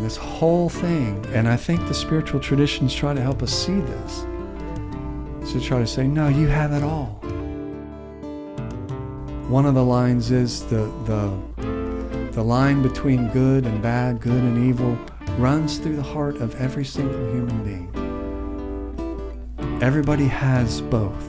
This whole thing, and I think the spiritual traditions try to help us see this. So try to say, no, you have it all. One of the lines is the line between good and bad, good and evil, runs through the heart of every single human being. Everybody has both.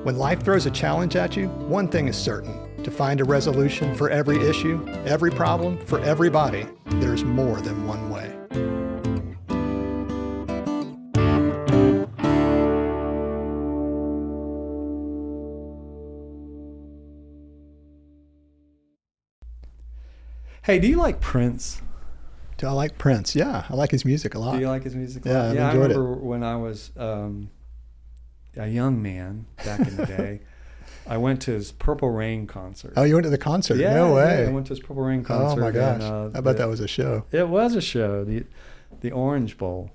When life throws a challenge at you, one thing is certain. To find a resolution for every issue, every problem, for everybody, there's more than one way. Hey, do you like Prince? Do I like Prince? Yeah, I like his music a lot. Do you like his music a Yeah, lot? I've Yeah, enjoyed I remember when I was a young man back in the day, I went to his Purple Rain concert. Oh, you went to the concert? Yeah, no way. Yeah, I went to his Purple Rain concert. Oh my gosh. And, I bet that was a show. It was a show, the Orange Bowl.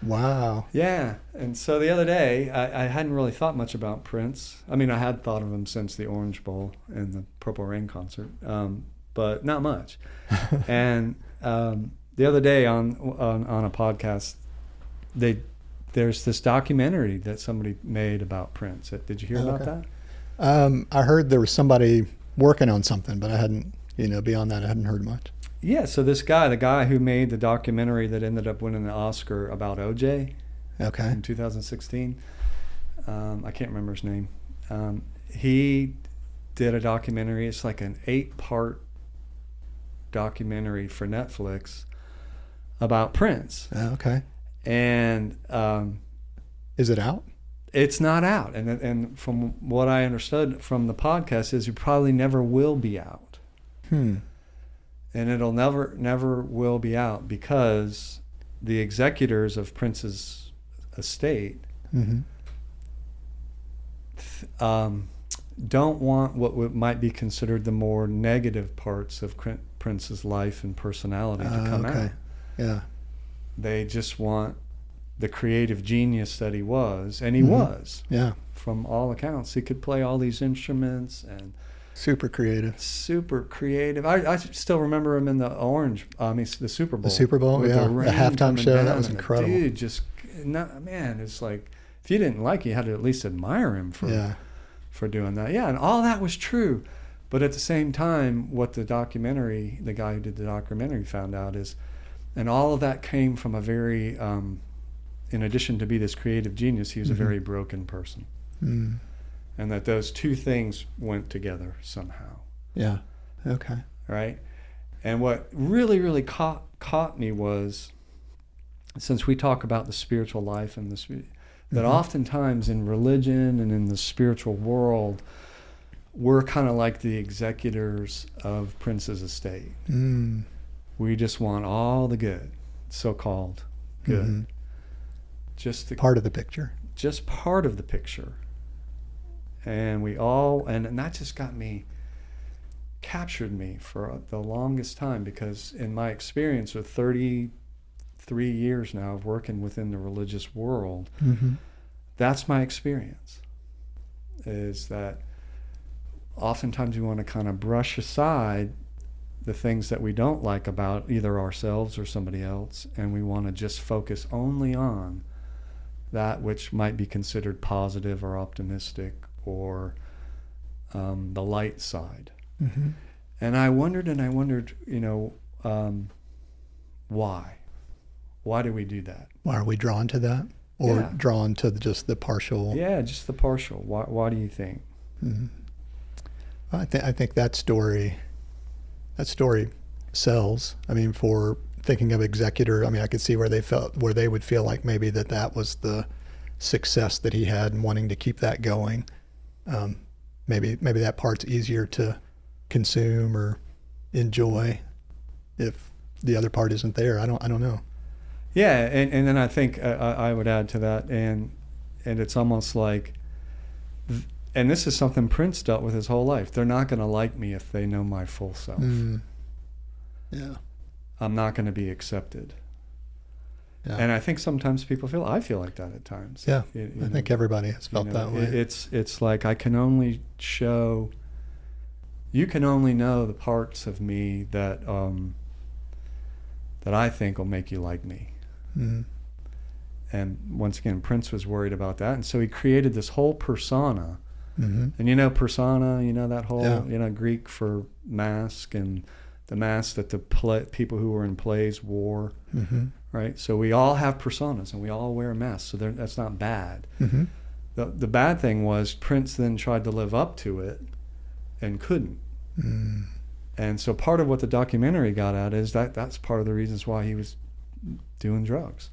Wow. Yeah, and so the other day, I hadn't really thought much about Prince. I mean, I had thought of him since the Orange Bowl and the Purple Rain concert, but not much. And the other day on a podcast, there's this documentary that somebody made about Prince. Did you hear about that? I heard there was somebody working on something, but I hadn't, beyond that, I hadn't heard much. Yeah, so this guy, the guy who made the documentary that ended up winning the Oscar about OJ in 2016, I can't remember his name. He did a documentary. It's like an 8-part documentary for Netflix about Prince. Okay. And is it out? It's not out, and from what I understood from the podcast is it probably never will be out. And it'll never will be out because the executors of Prince's estate don't want what might be considered the more negative parts of Prince's life and personality to come out. Yeah. They just want the creative genius that he was, and he was. Yeah. From all accounts, he could play all these instruments and super creative. I still remember him in the the Super Bowl. The Super Bowl, yeah. The halftime show, that was incredible. Dude, it's like if you didn't like it, you had to at least admire him for doing that. Yeah, and all that was true. But at the same time, what the guy who did the documentary found out is, and all of that came from a very, in addition to be this creative genius, he was a very broken person. And that those two things went together somehow. Yeah. Okay. Right? And what really, really caught me was, since we talk about the spiritual life and that oftentimes in religion and in the spiritual world, we're kind of like the executors of Prince's estate. We just want all the good, so-called good. Just part of the picture. Just part of the picture. And and that just captured me for the longest time, because in my experience with 33 years now of working within the religious world, that's my experience, is that oftentimes we want to kind of brush aside the things that we don't like about either ourselves or somebody else, and we want to just focus only on that which might be considered positive or optimistic or the light side. And I wondered, why? Why do we do that? Why are we drawn to that? Or drawn to just the partial? Yeah, just the partial. Why do you think? I think that story sells. I mean, for thinking of executor, I mean, I could see where they would feel like maybe that was the success that he had and wanting to keep that going. Maybe that part's easier to consume or enjoy if the other part isn't there. I don't know. Yeah, and then I think I would add to that, and it's almost like, and this is something Prince dealt with his whole life. They're not going to like me if they know my full self. Yeah. I'm not going to be accepted. Yeah. And I think sometimes I feel like that at times. Yeah, I think everybody has felt that way. It's like I can only show, You can only know the parts of me that that I think will make you like me. Mm. And once again, Prince was worried about that, and so he created this whole persona. Mm-hmm. And persona, that whole, Yeah. Greek for mask, and the mask that the people who were in plays wore, Mm-hmm. right? So we all have personas, and we all wear masks, so that's not bad. Mm-hmm. The bad thing was Prince then tried to live up to it and couldn't. Mm. And so part of what the documentary got at is that's part of the reasons why he was doing drugs.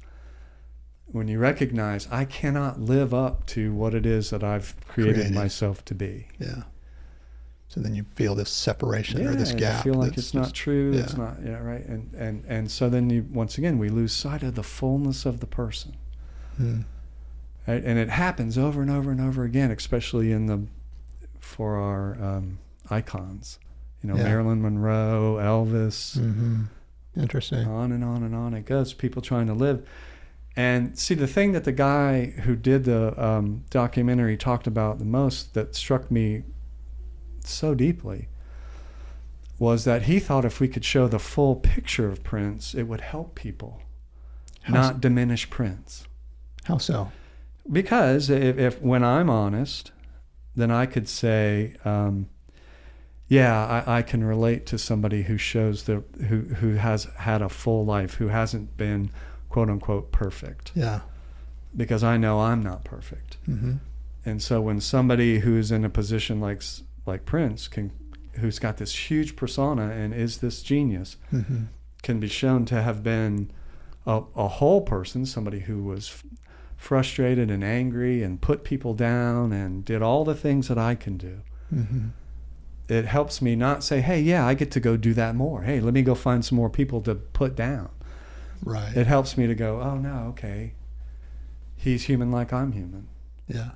When you recognize, I cannot live up to what it is that I've created myself to be. Yeah. So then you feel this separation or this gap. I feel like it's not true. Yeah. It's not, right? And so then once again, we lose sight of the fullness of the person. Mm. Right? And it happens over and over and over again, especially for our icons. Marilyn Monroe, Elvis, Mm-hmm. Interesting. on and on and on it goes. People trying to live. And see, the thing that the guy who did the documentary talked about the most that struck me so deeply was that he thought if we could show the full picture of Prince, it would help people, not diminish Prince. How so? Because if when I'm honest, then I could say, I can relate to somebody who shows who has had a full life, who hasn't been quote unquote perfect. Yeah. Because I know I'm not perfect. Mm-hmm. And so when somebody who's in a position like Prince who's got this huge persona and is this genius, Mm-hmm. can be shown to have been a whole person, somebody who was frustrated and angry and put people down and did all the things that I can do. Mm-hmm. It helps me not say, hey, yeah, I get to go do that more. Hey, let me go find some more people to put down. Right. It helps me to go, oh, no, okay. He's human like I'm human. Yeah.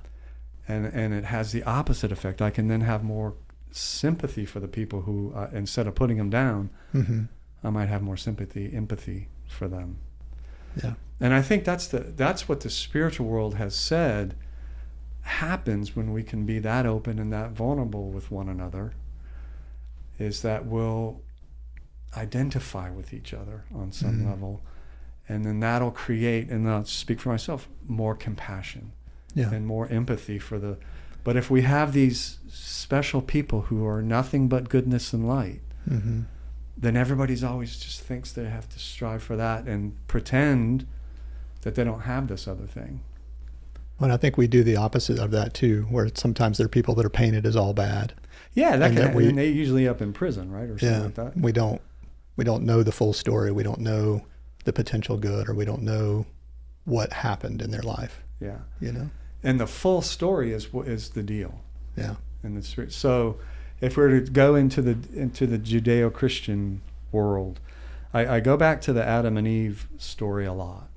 And it has the opposite effect. I can then have more sympathy for the people who, instead of putting them down, Mm-hmm. I might have more empathy for them. Yeah. And I think that's what the spiritual world has said happens when we can be that open and that vulnerable with one another, is that we'll identify with each other on some Mm-hmm. level, and then that'll create, and I'll speak for myself, more compassion. Yeah. And more empathy but if we have these special people who are nothing but goodness and light, Mm-hmm. then everybody's always just thinks they have to strive for that and pretend that they don't have this other thing. Well, I think we do the opposite of that too, where sometimes there are people that are painted as all bad. Yeah, And they usually up in prison, right, or something like that. We don't know the full story. We don't know the potential good, or we don't know what happened in their life. Yeah, And the full story is the deal. Yeah. And so, if we're to go into the Judeo-Christian world, I go back to the Adam and Eve story a lot,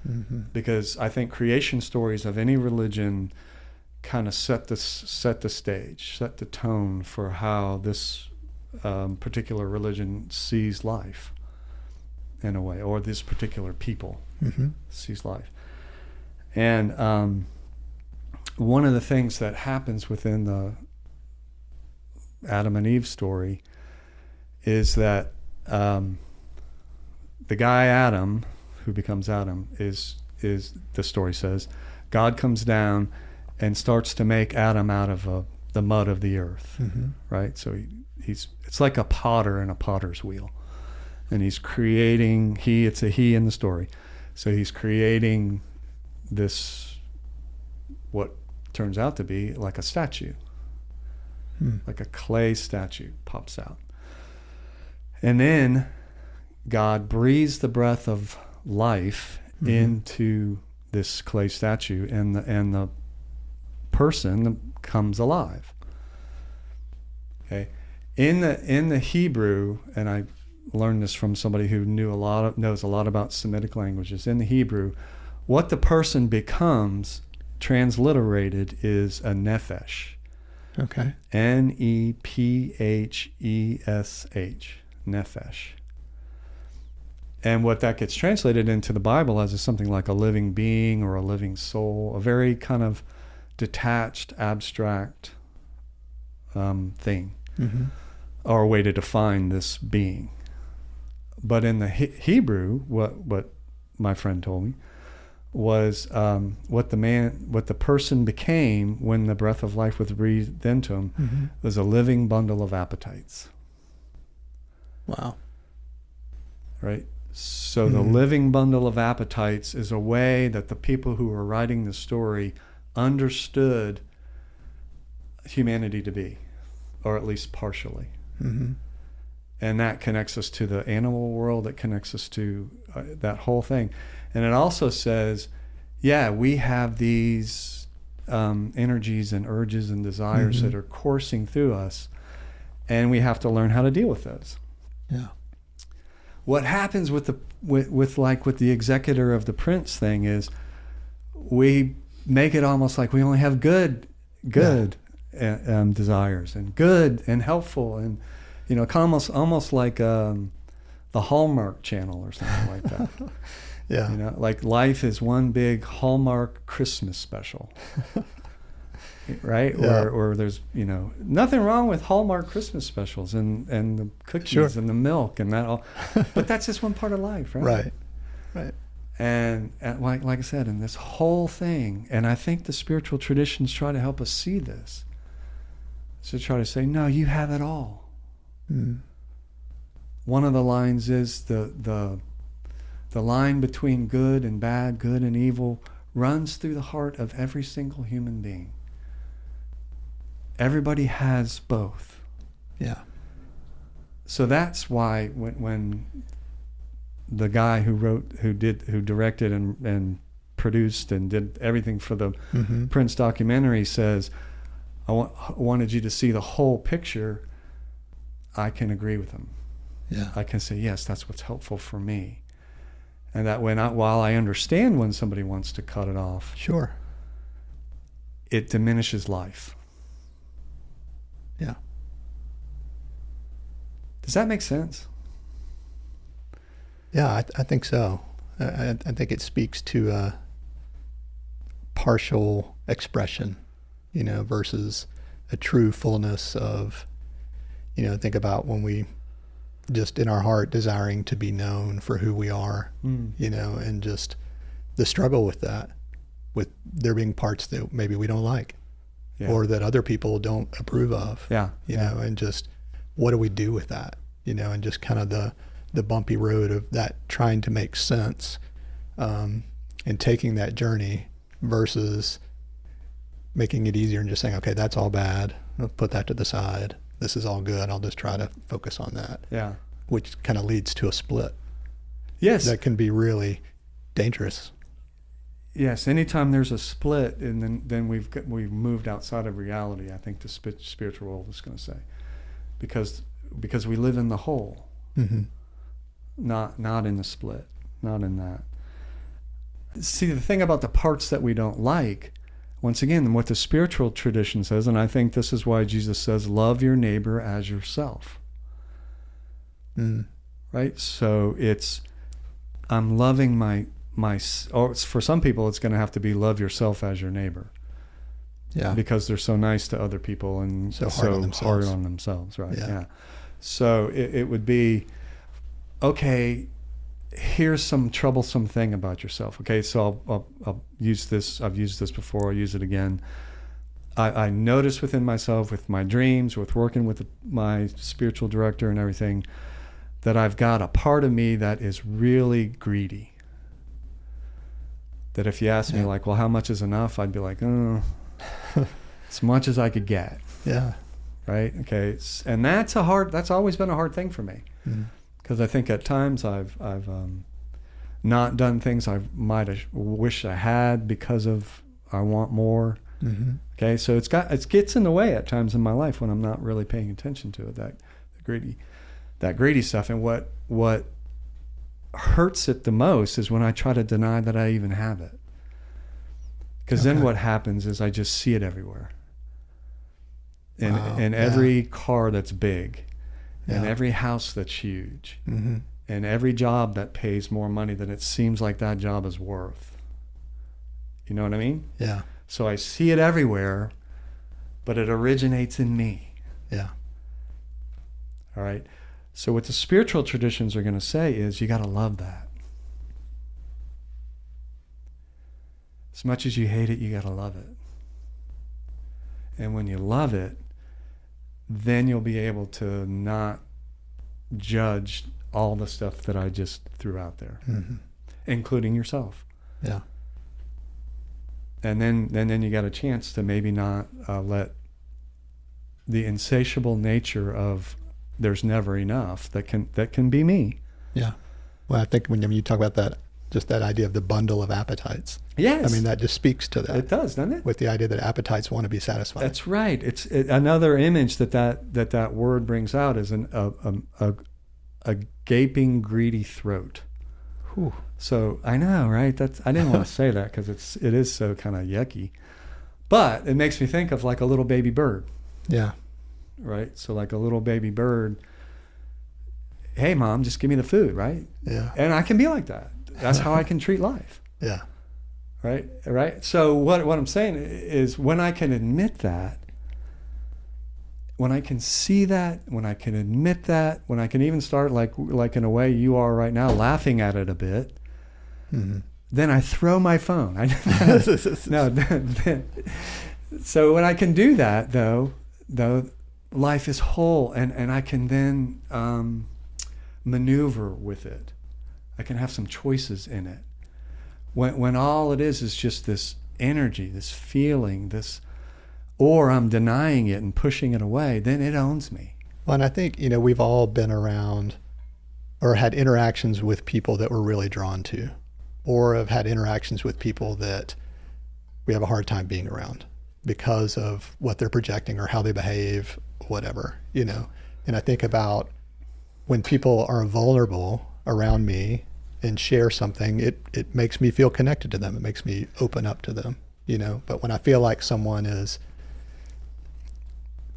Mm-hmm. because I think creation stories of any religion kind of set the stage, set the tone for how this particular religion sees life, in a way, or this particular people Mm-hmm. sees life. And one of the things that happens within the Adam and Eve story is that the guy Adam, who becomes Adam, is the story says, God comes down and starts to make Adam out of the mud of the earth, Mm-hmm. right? So it's like a potter in a potter's wheel, and he's creating. It's a he in the story, so he's creating this what turns out to be like a statue. Like a clay statue pops out. And then God breathes the breath of life Mm-hmm. into this clay statue, and the person comes alive. Okay. In the Hebrew, and I learned this from somebody who knows a lot about Semitic languages. In the Hebrew, what the person becomes, transliterated, is a nephesh. Okay. Nephesh, nephesh. And what that gets translated into the Bible as is something like a living being or a living soul, a very kind of detached, abstract thing. Mm-hmm. or a way to define this being. But in the Hebrew, what my friend told me was what the person became when the breath of life was breathed into him was a living bundle of appetites. Wow. Right? So the living bundle of appetites is a way that the people who were writing the story understood humanity to be, or at least partially. And that connects us to the animal world. It connects us to that whole thing. And it also says, yeah, we have these energies and urges and desires that are coursing through us, and we have to learn how to deal with those. Yeah. What happens with the executor of the prince thing is we make it almost like we only have good desires and good and helpful, and almost like the Hallmark Channel or something like that. Yeah. Like life is one big Hallmark Christmas special. Right? Yeah. Or there's, nothing wrong with Hallmark Christmas specials and the cookies and the milk and that all. But that's just one part of life, right? Right. And like I said, in this whole thing, and I think the spiritual traditions try to help us see this. So try to say, no, you have it all. One of the lines is the line between good and bad, good and evil, runs through the heart of every single human being. Everybody has both. Yeah. So that's why when the guy who directed and produced and did everything for the Prince documentary says, I wanted you to see the whole picture, I can agree with him. Yeah. I can say, yes, that's what's helpful for me. And that while I understand when somebody wants to cut it off, Sure. it diminishes life. Yeah. Does that make sense? Yeah, I think so. I think it speaks to partial expression, versus a true fullness of, think about when we just in our heart desiring to be known for who we are, and just the struggle with that, with there being parts that maybe we don't like or that other people don't approve of, and just what do we do with that, and just kind of the bumpy road of that trying to make sense, and taking that journey versus making it easier and just saying, okay, that's all bad. I'll put that to the side. This is all good. I'll just try to focus on that. Yeah. Which kind of leads to a split. Yes. That can be really dangerous. Yes. Anytime there's a split, and then we've moved outside of reality, I think the spiritual world is going to say, because we live in the whole, not in the split, not in that. See, the thing about the parts that we don't like, once again, what the spiritual tradition says, and I think this is why Jesus says, love your neighbor as yourself. Right? So I'm loving my or for some people, it's going to have to be love yourself as your neighbor. Yeah. Because they're so nice to other people and so hard on themselves. Right? Yeah. So it would be, okay, here's some troublesome thing about yourself. Okay, so I'll use this. I've used this before. I'll use it again. I notice within myself, with my dreams, with working with my spiritual director and everything, that I've got a part of me that is really greedy. That if you ask me like, well, how much is enough? I'd be like, as much as I could get. Yeah. Right. Okay. And that's always been a hard thing for me. Because I think at times I've not done things I might have wished I had because of I want more. Okay, so it gets in the way at times in my life when I'm not really paying attention to it, that greedy stuff. And what hurts it the most is when I try to deny that I even have it. Because then what happens is I just see it everywhere. In every car that's big. And every house that's huge, and every job that pays more money than it seems like that job is worth. You know what I mean? Yeah. So I see it everywhere, but it originates in me. Yeah. All right. So what the spiritual traditions are going to say is you got to love that. As much as you hate it, you got to love it. And when you love it, then you'll be able to not judge all the stuff that I just threw out there, including yourself. Yeah. And then you got a chance to maybe not let the insatiable nature of there's never enough that can be me. Yeah. Well, I think when you talk about that, just that idea of the bundle of appetites. Yes. I mean, that just speaks to that. It does, doesn't it? With the idea that appetites want to be satisfied. That's right. It's another image that word brings out is a gaping, greedy throat. Whew. So I know, right? I didn't want to say that because it is so kind of yucky, but it makes me think of like a little baby bird. Yeah. Right. So like a little baby bird. Hey, mom, just give me the food, right? Yeah. And I can be like that. That's how I can treat life. Yeah. Right. So what I'm saying is when I can admit that, when I can see that, when I can admit that, when I can even start like in a way you are right now, laughing at it a bit, then I throw my phone. So when I can do that, though, life is whole, and I can then maneuver with it. I can have some choices in it. When all it is just this energy, this feeling, or I'm denying it and pushing it away, then it owns me. Well, and I think, we've all been around or had interactions with people that we're really drawn to, or have had interactions with people that we have a hard time being around because of what they're projecting or how they behave, whatever, And I think about when people are vulnerable around me and share something, it makes me feel connected to them. It makes me open up to them, But when I feel like someone is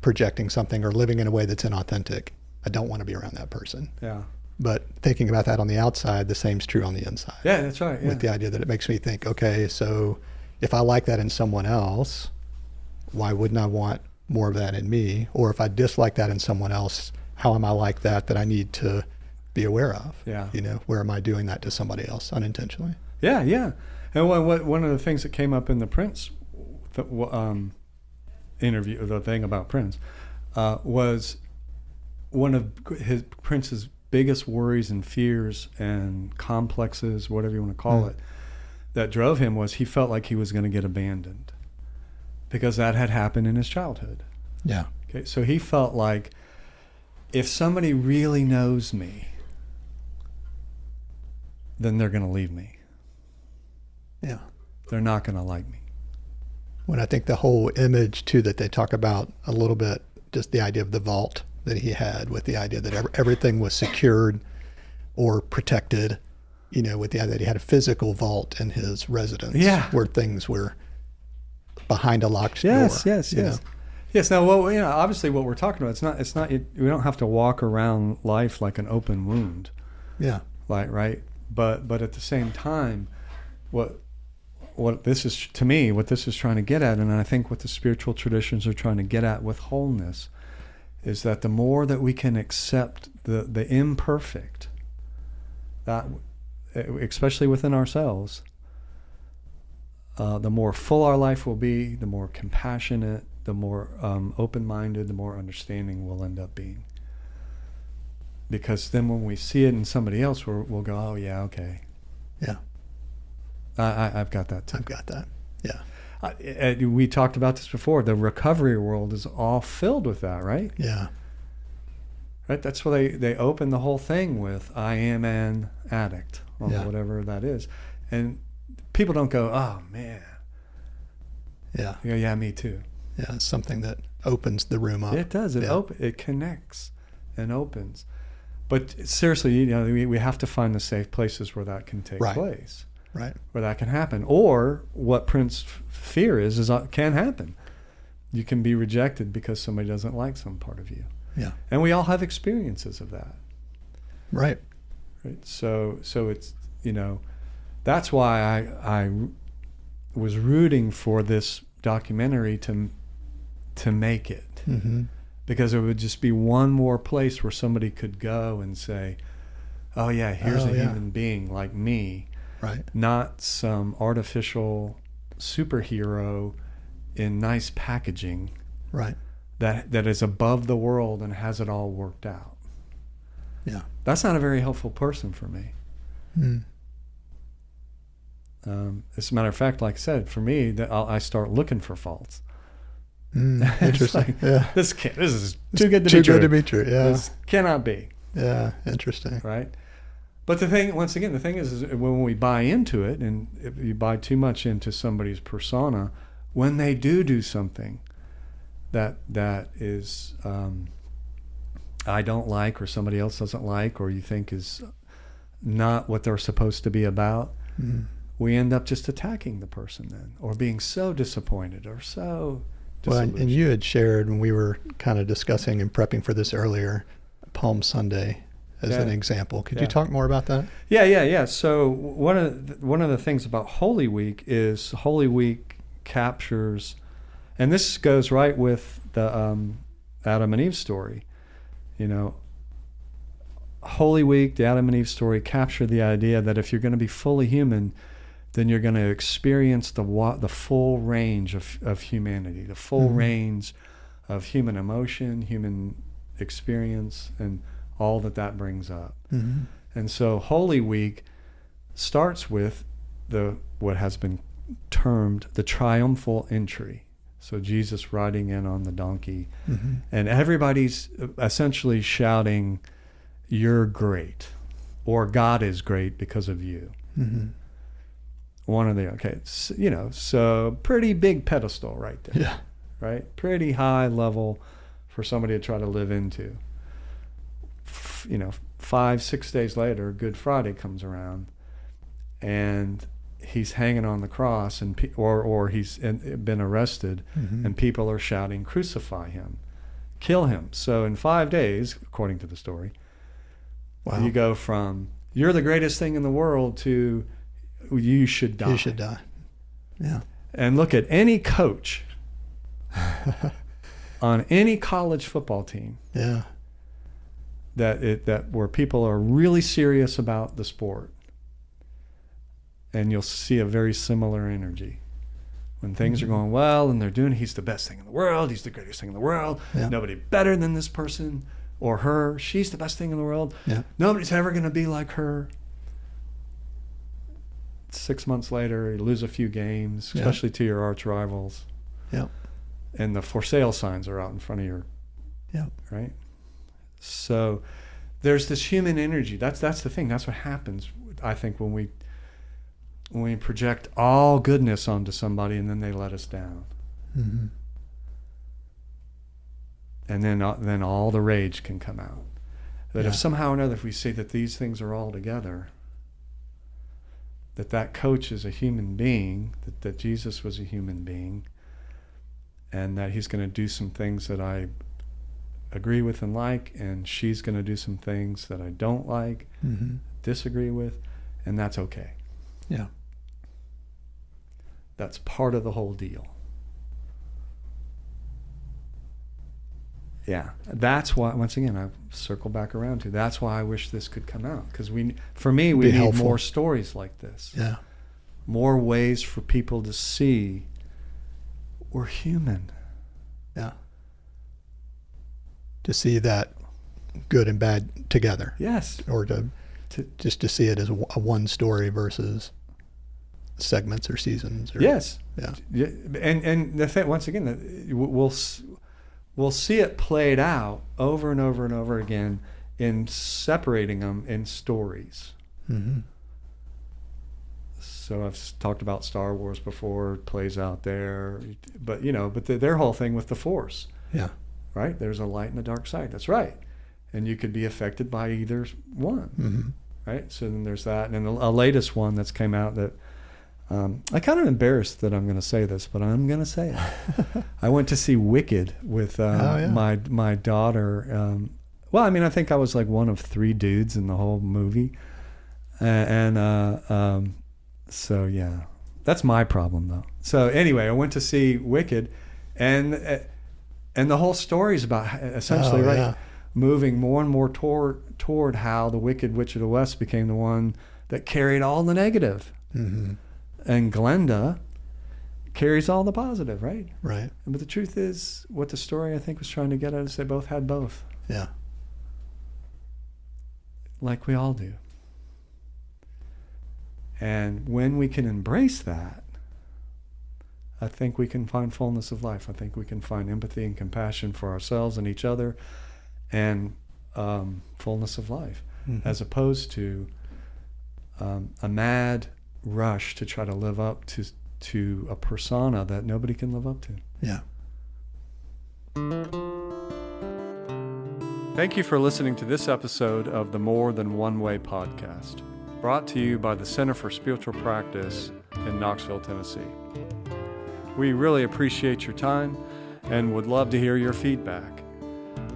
projecting something or living in a way that's inauthentic, I don't want to be around that person. Yeah. But thinking about that on the outside, the same's true on the inside. Yeah, that's right. Yeah. With the idea that it makes me think, okay, so if I like that in someone else, why wouldn't I want more of that in me? Or if I dislike that in someone else, how am I like that I need to be aware of? Yeah. Where am I doing that to somebody else unintentionally? Yeah, yeah. And one of the things that came up in the Prince interview, the thing about Prince, was one of Prince's biggest worries and fears and complexes, whatever you want to call it, that drove him was he felt like he was going to get abandoned because that had happened in his childhood. Yeah. Okay, so he felt like if somebody really knows me, then they're going to leave me. Yeah. They're not going to like me. When I think the whole image too that they talk about a little bit, just the idea of the vault that he had, with the idea that everything was secured or protected, with the idea that he had a physical vault in his residence, where things were behind a locked door. Yes. Yes. Now, obviously, what we're talking about, it's not. We don't have to walk around life like an open wound. Yeah. Right. But at the same time, what this is, to me, what this is trying to get at, and I think what the spiritual traditions are trying to get at with wholeness, is that the more that we can accept the imperfect, that especially within ourselves, the more full our life will be, the more compassionate, the more open-minded, the more understanding we'll end up being. Because then when we see it in somebody else, we'll go, oh yeah, okay. Yeah. I've got that too. I've got that. Yeah. We talked about this before. The recovery world is all filled with that, right? Yeah. Right. That's why they open the whole thing with "I am an addict" or whatever that is, and people don't go, "Oh man." Yeah. You go, yeah, me too. Yeah, it's something that opens the room up. It does. It connects and opens. But seriously, we have to find the safe places where that can take place. Right. Where that can happen. Or what Prince's fear is can happen. You can be rejected because somebody doesn't like some part of you. Yeah. And we all have experiences of that. Right. So it's, that's why I was rooting for this documentary to make it. Mm-hmm. because it would just be one more place where somebody could go and say, oh yeah, here's a human being like me, right? Not some artificial superhero in nice packaging, right? That is above the world and has it all worked out. Yeah, that's not a very helpful person for me. As a matter of fact, like I said, for me, that I start looking for faults. Interesting. Like, this is too good to be true. Yeah, this cannot be. Yeah, interesting. Right. But the thing, once again, the thing is when we buy into it, and if you buy too much into somebody's persona, when they do something that is I don't like, or somebody else doesn't like, or you think is not what they're supposed to be about, we end up just attacking the person then, or being so disappointed or so disillusioned. Well, and you had shared when we were kind of discussing and prepping for this earlier, Palm Sunday as an example. Could you talk more about that? Yeah. So one of the things about Holy Week is Holy Week captures, and this goes right with the Adam and Eve story. You know, Holy Week, the Adam and Eve story, capture the idea that if you're going to be fully human, then you're going to experience the full range of humanity, the full range of human emotion, human experience, and all that brings up. And so Holy Week starts with what has been termed the triumphal entry. So Jesus riding in on the donkey, and everybody's essentially shouting, "You're great," or "God is great because of you." One of the so pretty big pedestal right there. Yeah. Right, pretty high level for somebody to try to live into. 5-6 days later, Good Friday comes around, and he's hanging on the cross, and or he's been arrested, and people are shouting, "Crucify him, kill him." So in 5 days, according to the story, you go from "You're the greatest thing in the world" to "You should die." You should die. Yeah. And look at any coach on any college football team. Yeah. That where people are really serious about the sport, and you'll see a very similar energy when things are going well and they're doing. He's the best thing in the world. He's the greatest thing in the world. Yeah. Nobody better than this person or her. She's the best thing in the world. Yeah. Nobody's ever going to be like her. 6 months later, you lose a few games, especially to your arch rivals. Yeah. And the for sale signs are out in front of your. Yeah. Right. So there's this human energy. That's the thing. That's what happens, I think, when we project all goodness onto somebody and then they let us down. And then all the rage can come out. That if somehow or another, if we say that these things are all together, that coach is a human being, that Jesus was a human being, and that he's going to do some things that I agree with and like, and she's going to do some things that I don't like, disagree with, and that's okay. Yeah. That's part of the whole deal. Yeah. That's why, once again, I circle back around to, that's why I wish this could come out, because we need helpful. more stories like this. Yeah. More ways for people to see we're human. Yeah. To see that good and bad together. Yes. Or to just to see it as a one story versus segments or seasons. Or, yes. Yeah. And the thing, once again, that we'll see it played out over and over and over again in separating them in stories. So I've talked about Star Wars before. It plays out there, but their whole thing with the Force. Yeah. Right? There's a light and a dark side. That's right. And you could be affected by either one. Right? So then there's that. And then a latest one that's came out that I'm kind of embarrassed that I'm going to say this, but I'm going to say it. I went to see Wicked with my daughter. Well, I mean, I think I was like one of 3 dudes in the whole movie. So, yeah. That's my problem, though. So anyway, I went to see Wicked, and And the whole story is about essentially, moving more and more toward how the Wicked Witch of the West became the one that carried all the negative. Mm-hmm. And Glenda carries all the positive, right? Right. But the truth is, what the story I think was trying to get at is they both had both. Yeah. Like we all do. And when we can embrace that, I think we can find fullness of life. I think we can find empathy and compassion for ourselves and each other, and fullness of life, as opposed to a mad rush to try to live up to a persona that nobody can live up to. Yeah. Thank you for listening to this episode of the More Than One Way podcast, brought to you by the Center for Spiritual Practice in Knoxville, Tennessee. We really appreciate your time and would love to hear your feedback.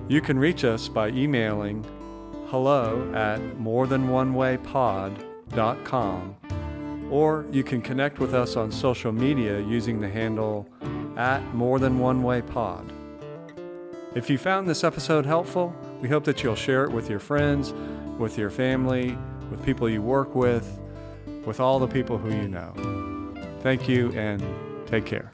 You can reach us by emailing hello@morethanonewaypod.com, or you can connect with us on social media using the handle @morethanonewaypod. If you found this episode helpful, we hope that you'll share it with your friends, with your family, with people you work with all the people who you know. Thank you, and take care.